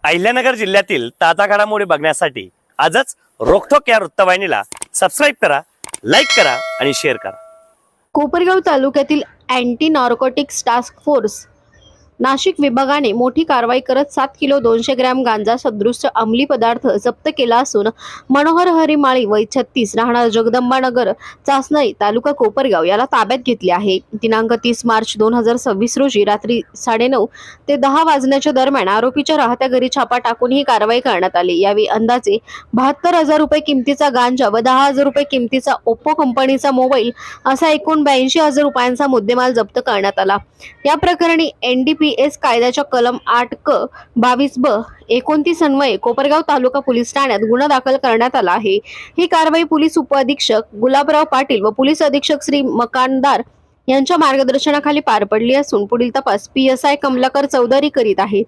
अहिल्यानगर जिल्ह्यातील ताजा घडामोडी बघण्यासाठी आजच रोखोक या वृत्तवाहिनीला सबस्क्राईब करा, लाईक करा आणि शेअर करा। कोपरगाव तालुक्यातील anti narcotics task force Nashik विभागाने मोठी कारवाई करत 7 किलो 200 ग्रॅम गांजा सदृश अंमली पदार्थ जप्त केला असून मनोहर हरिमाळी वय 36 राहणार जगदंबानगर चासनई तालुका कोपरगाव याला ताब्यात घेतले आहे। दिनांक 30 मार्च 2026 रोजी रात्री 9:30 ते 10 वाजण्याच्या दरम्यान आरोपीच्या राहत्या घरी छापा टाकून ही कारवाई करण्यात आली। यावेळी अंदाजे 72,000 रुपये किमतीचा गांजा व 10,000 रुपये किमतीचा ओप्पो कंपनीचा मोबाईल असा एकूण 82,000 रुपयांचा मुद्देमाल जप्त करण्यात आला। या प्रकरणी NDPS कायद्याच्या कलम 8 क 22 ब 29 अन्वये कोपरगाव तालुका पोलीस ठाण्यात गुन्हा दाखल करण्यात आला आहे। ही कारवाई पोलीस उपअधीक्षक गुलाबराव पाटील व पोलीस अधीक्षक श्री मकानदार यांच्या मार्गदर्शनाखाली पार पडली असून पुढील तपास PSI कमलाकर चौधरी करीत आहेत।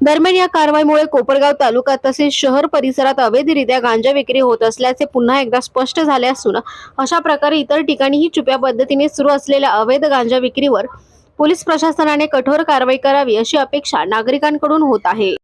दरम्यान या कारवाईमुळे कोपरगाव तालुका तसेच शहर परिसरात अवैधरित्या गांजा विक्री होत असल्याचे पुन्हा एकदा स्पष्ट झाले असून अशा प्रकारे इतर ठिकाणीही छुप्या पद्धतीने सुरू असलेल्या अवैध गांजा विक्रीवर पोलीस प्रशासनाने कठोर कारवाई करावी अशी अपेक्षा नागरिकांकडून होत आहे।